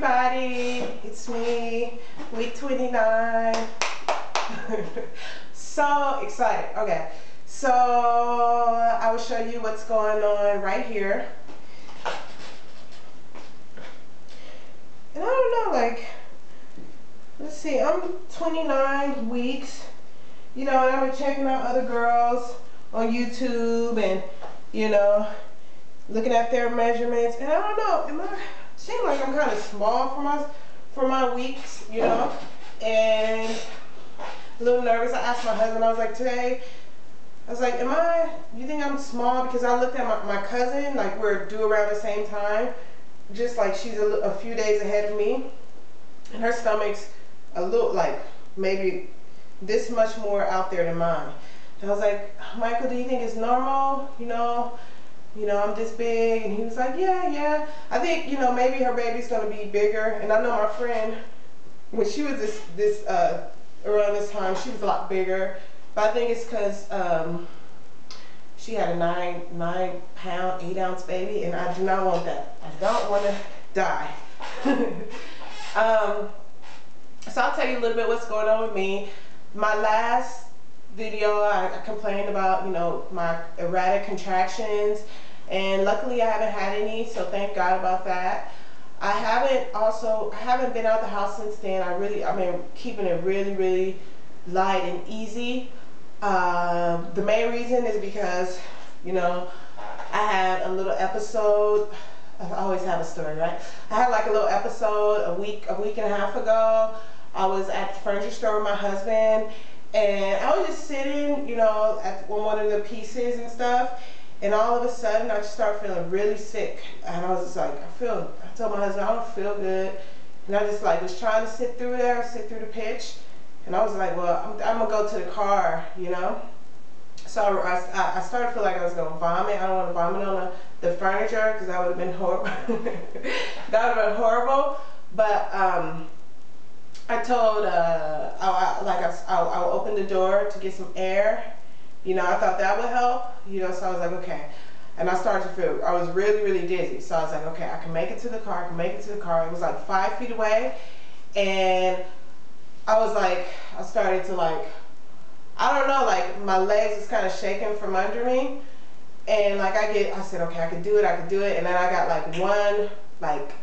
everybody, it's me, week 29. So excited. Okay, so I will show you what's going on right here. And I don't know, like, let's see, I'm 29 weeks, you know, and I've been checking out other girls on YouTube and, you know, looking at their measurements, and I don't know, seem like I'm kind of small for my weeks, you know, and a little nervous. I asked my husband, I was like, today, I was like, you think I'm small? Because I looked at my cousin, like we're due around the same time, just like she's a few days ahead of me, and her stomach's a little, like, maybe this much more out there than mine. And I was like, Michael, do you think it's normal, you know, I'm this big? And he was like, yeah. I think, you know, maybe her baby's gonna be bigger. And I know my friend, when she was around this time, she was a lot bigger. But I think it's because she had a 9-pound, 8-ounce baby, and I do not want that. I don't want to die. So I'll tell you a little bit what's going on with me. My last video, I complained about, you know, my erratic contractions, and luckily I haven't had any, so thank God about that. I haven't been out the house since then. I've been keeping it really light and easy. The main reason is because, you know, I had a little episode. I always have a story, right? I had like a little episode a week and a half ago. I was at the furniture store with my husband, and I was just sitting, you know, at one of the pieces and stuff, and all of a sudden I just started feeling really sick. And I was just like, I told my husband, I don't feel good. And I just like was trying to sit through the pitch. And I was like, well, I'm gonna go to the car, you know? So I started to feel like I was gonna vomit. I don't want to vomit on the furniture, because that would have been horrible. That would have been horrible. But I told, I'll open the door to get some air. You know, I thought that would help. You know, so I was like, okay. And I started to feel, I was really dizzy. So I was like, okay, I can make it to the car. It was like 5 feet away. And I was like, I started to like, I don't know, like my legs was kind of shaking from under me. And like I said, okay, I could do it. And then I got like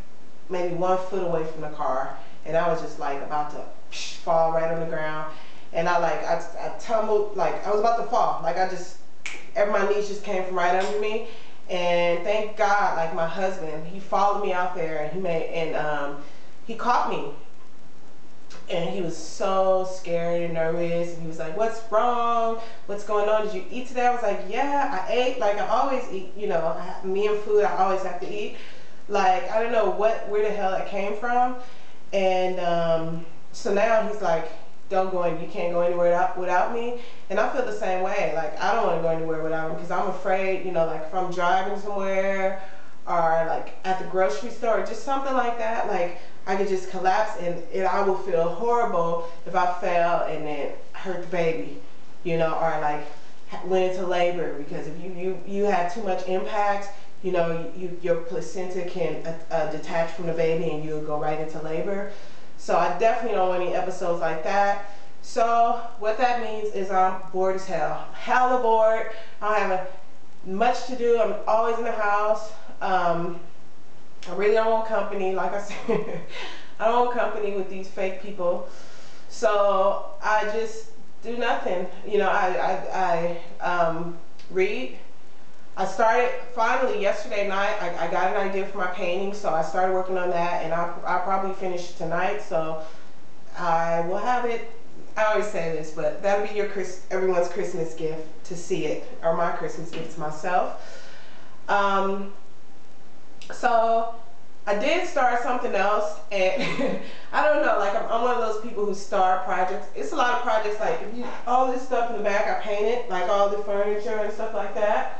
maybe 1 foot away from the car. And I was just like about to fall right on the ground. And I tumbled, like I was about to fall. Like my knees just came from right under me. And thank God, like my husband, he followed me out there, and he caught me. And he was so scared and nervous, and he was like, what's wrong? What's going on? Did you eat today? I was like, yeah, I ate. Like I always eat, you know, me and food, I always have to eat. Like, I don't know where the hell it came from. And so now he's like, don't go in, you can't go anywhere without me. And I feel the same way. Like, I don't want to go anywhere without him, because I'm afraid, you know, like if I'm driving somewhere or like at the grocery store or just something like that, like I could just collapse, and I would feel horrible if I fell and then hurt the baby, you know, or like went into labor, because if you have too much impact, you know, your placenta can detach from the baby and you'll go right into labor. So I definitely don't want any episodes like that. So what that means is I'm bored as hell. Hella bored. I don't have much to do. I'm always in the house. I really don't want company, like I said. I don't want company with these fake people. So I just do nothing. You know, I read. I started, finally, yesterday night, I got an idea for my painting, so I started working on that, and I'll probably finish tonight, so I will have it. I always say this, but that'll be everyone's Christmas gift to see it, or my Christmas gift to myself. So I did start something else, and I don't know, like I'm one of those people who start projects. It's a lot of projects, like all this stuff in the back I painted, like all the furniture and stuff like that.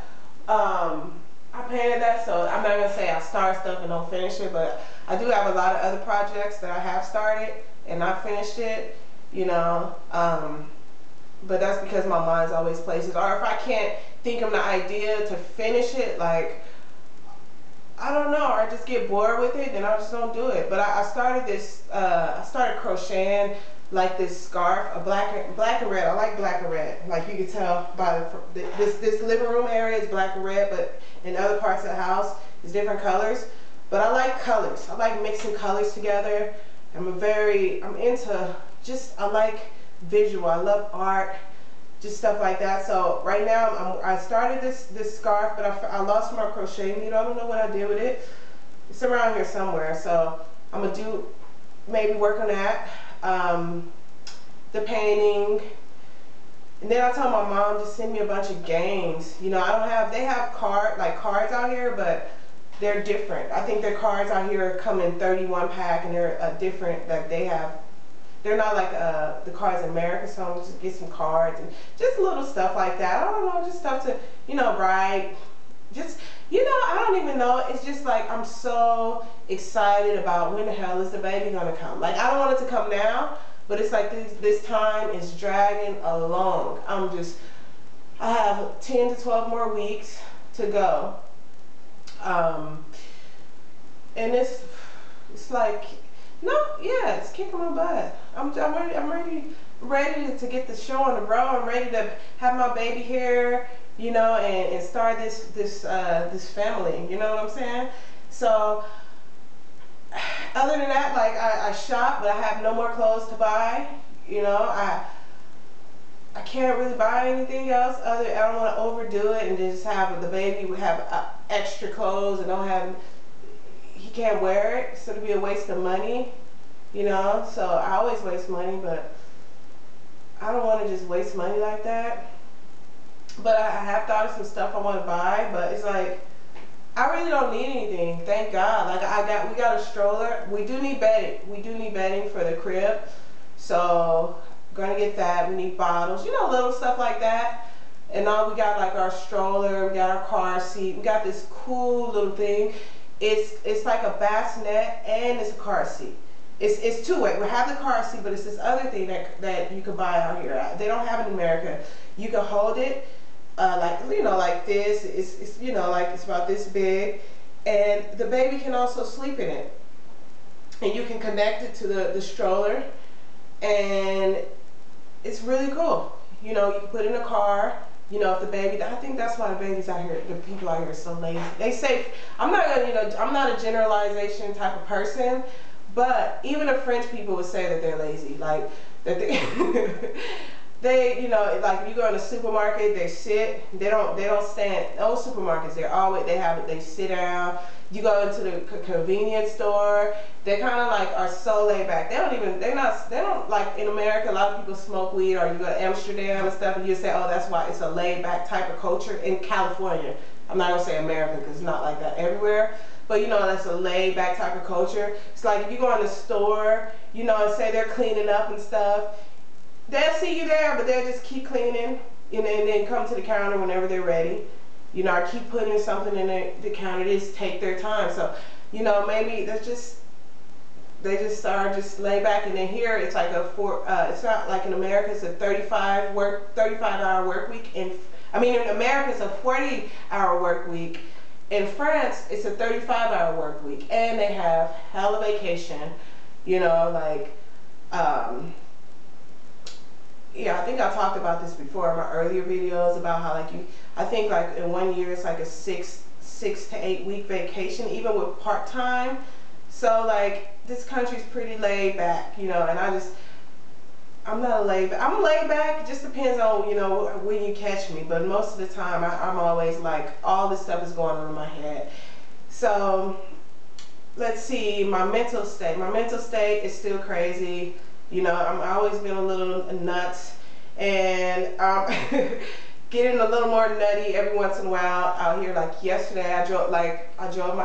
I painted that, so I'm not gonna say I start stuff and don't finish it, but I do have a lot of other projects that I have started and not finished it, you know. But that's because my mind's always places, or if I can't think of the idea to finish it, like I don't know, or I just get bored with it, then I just don't do it. But I started this, I started crocheting like this scarf, a black and red. I like black and red. Like you can tell by this living room area is black and red, but in other parts of the house it's different colors. But I like colors. I like mixing colors together. I'm into I like visual. I love art, just stuff like that. So right now I started this scarf, but I lost my crochet needle. I don't know what I did with it. It's around here somewhere. So I'm gonna maybe work on that. The painting. And then I told my mom to send me a bunch of games. You know, they have cards out here, but they're different. I think their cards out here come in 31 pack, and they're different. Like they're not like the cards in America. So I'm just get some cards and just little stuff like that. I don't know, just stuff to, you know, write. Just, you know, I don't even know. It's just like I'm so excited about when the hell is the baby gonna come. Like I don't want it to come now, but it's like this time is dragging along. I have 10 to 12 more weeks to go. And it's like, no, yeah, it's kicking my butt. I'm ready to get the show on the road. I'm ready to have my baby here, you know, and start this family. You know what I'm saying? So other than that, like I shop, but I have no more clothes to buy. You know, I can't really buy anything else. I don't want to overdo it and just have the baby have extra clothes and he can't wear it, so it'll be a waste of money, you know. So I always waste money, but I don't want to just waste money like that. But I have thought of some stuff I want to buy, but it's like I really don't need anything, thank God. Like we got a stroller. We do need bedding. We do need bedding for the crib, so gonna get that. We need bottles, you know, little stuff like that. And now we got like our stroller, we got our car seat, we got this cool little thing. It's like a bassinet and it's a car seat. It's two-way. We have the car seat, but it's this other thing that you can buy out here. They don't have it in America. You can hold it like, you know, like this. It's you know, like it's about this big, and the baby can also sleep in it. And you can connect it to the stroller, and it's really cool. You know, you can put it in a car. You know, if the baby, I think that's why the babies out here, the people out here are so lazy. They say, I'm not gonna, you know, I'm not a generalization type of person, but even the French people would say that they're lazy. Like, that they, you know, like if you go in a supermarket, they sit, they don't stand. Those supermarkets, they sit down. You go into the convenience store, they kind of like are so laid back. They don't like in America, a lot of people smoke weed, or you go to Amsterdam and stuff, and you say, oh, that's why it's a laid back type of culture in California. I'm not gonna say America because it's not like that everywhere, but you know, that's a laid back type of culture. It's like if you go in the store, you know, and say they're cleaning up and stuff, they'll see you there, but they'll just keep cleaning, and then come to the counter whenever they're ready. You know, I keep putting something in the counter. They just take their time. So, you know, maybe they just are just laid back. And then here it's like it's not like in America. It's a 35-hour work week. In America it's a 40-hour work week. In France it's a 35-hour work week, and they have hella vacation. You know, like. Yeah, I think I talked about this before in my earlier videos about how I think like in 1 year it's like a 6 to 8 week vacation, even with part-time. So like this country's pretty laid back, you know, and I'm not laid back. I'm laid back. It just depends on, you know, when you catch me. But most of the time I'm always like, all this stuff is going on in my head. So let's see, my mental state. My mental state is still crazy. You know, I've always been a little nuts, and getting a little more nutty every once in a while out here. Like yesterday, I drove my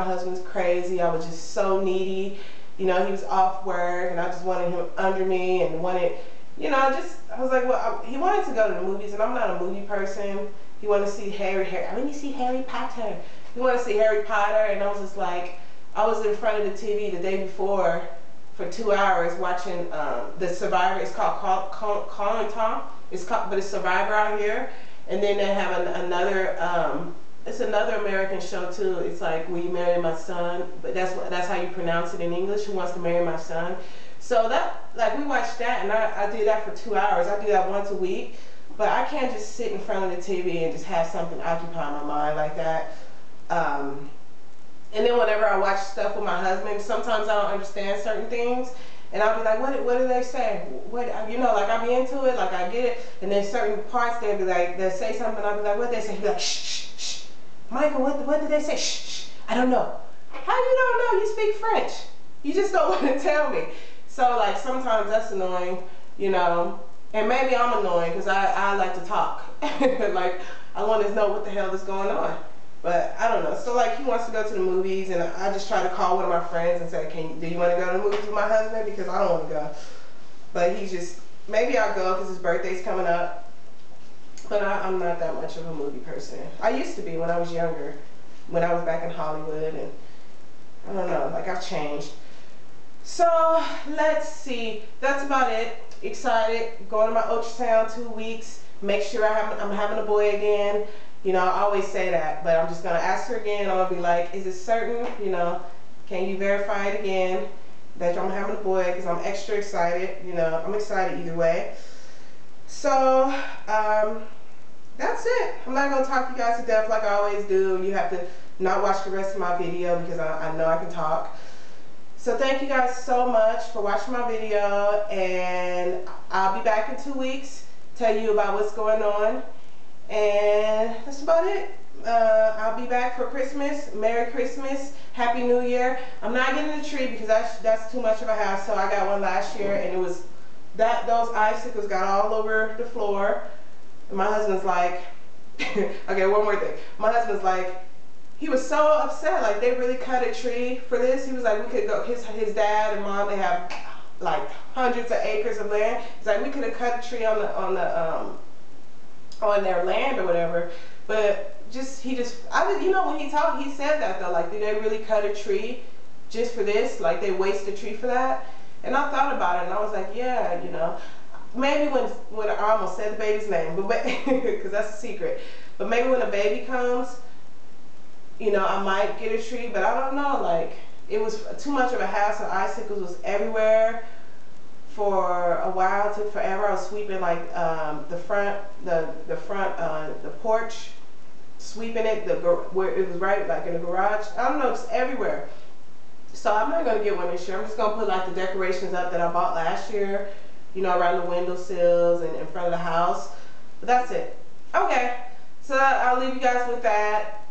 husband's crazy. I was just so needy. You know, he was off work, and I just wanted him under me, and you know, I was like, well, he wanted to go to the movies, and I'm not a movie person. He wanted to see I mean, you see Harry Potter. He wanted to see Harry Potter, and I was just like, I was in front of the TV the day before for 2 hours watching the Survivor. It's called Colin Tom. But it's Survivor out here. And then they have another it's another American show too. It's like Will You Marry My Son, but that's how you pronounce it in English. Who Wants to Marry My Son? So that, like, we watched that, and I did that for 2 hours. I do that once a week, but I can't just sit in front of the TV and just have something occupy my mind like that. And then whenever I watch stuff with my husband, sometimes I don't understand certain things, and I'll be like, what do they say? What, you know, like, I'll be into it, like, I get it, and then certain parts they'll be like, they'll say something, I'll be like, what they say? He'll be like, shh, shh, shh. Michael, what did they say? Shh, shh. I don't know. How you don't know? You speak French. You just don't want to tell me. So, like, sometimes that's annoying, you know, and maybe I'm annoying because I like to talk. Like, I want to know what the hell is going on. But I don't know. So, like, he wants to go to the movies, and I just try to call one of my friends and say, do you want to go to the movies with my husband? Because I don't want to go. But he's just, maybe I'll go because his birthday's coming up. But I'm not that much of a movie person. I used to be when I was younger, when I was back in Hollywood, and I don't know, like, I've changed. So, let's see. That's about it. Excited. Going to my ultrasound 2 weeks. Make sure I'm having a boy again. You know, I always say that, but I'm just going to ask her again. I'm going to be like, is it certain? You know, can you verify it again that I'm having a boy? Because I'm extra excited. You know, I'm excited either way. So, that's it. I'm not going to talk you guys to death like I always do. You have to not watch the rest of my video because I know I can talk. So thank you guys so much for watching my video, and I'll be back in 2 weeks, tell you about what's going on, and that's about it. I'll be back for Christmas. Merry Christmas, Happy New Year. I'm not getting a tree because that's too much of a hassle. I got one last year, and it was those icicles got all over the floor. And my husband's like, okay, one more thing. My husband's like, he was so upset, like they really cut a tree for this. He was like, we could go, his dad and mom, they have like hundreds of acres of land. He's like, we could have cut a tree on their land or whatever. But you know, when he talked, he said that though, like, did they really cut a tree just for this? Like, they waste a tree for that? And I thought about it, and I was like, yeah, you know, maybe when I almost said the baby's name, but because that's a secret. But maybe when the baby comes, you know, I might get a tree, but I don't know, like, it was too much of a hassle. Icicles was everywhere for a while. It took forever. I was sweeping, like, the porch, sweeping it, where it was right, like, in the garage. I don't know, just everywhere. So I'm not going to get one this year. I'm just going to put, like, the decorations up that I bought last year, you know, around the windowsills and in front of the house. But that's it. Okay, so I'll leave you guys with that.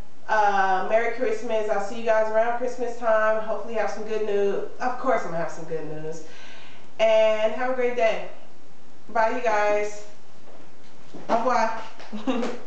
Merry Christmas. I'll see you guys around Christmas time. Hopefully have some good news. Of course I'm going to have some good news. And have a great day. Bye, you guys. Au revoir.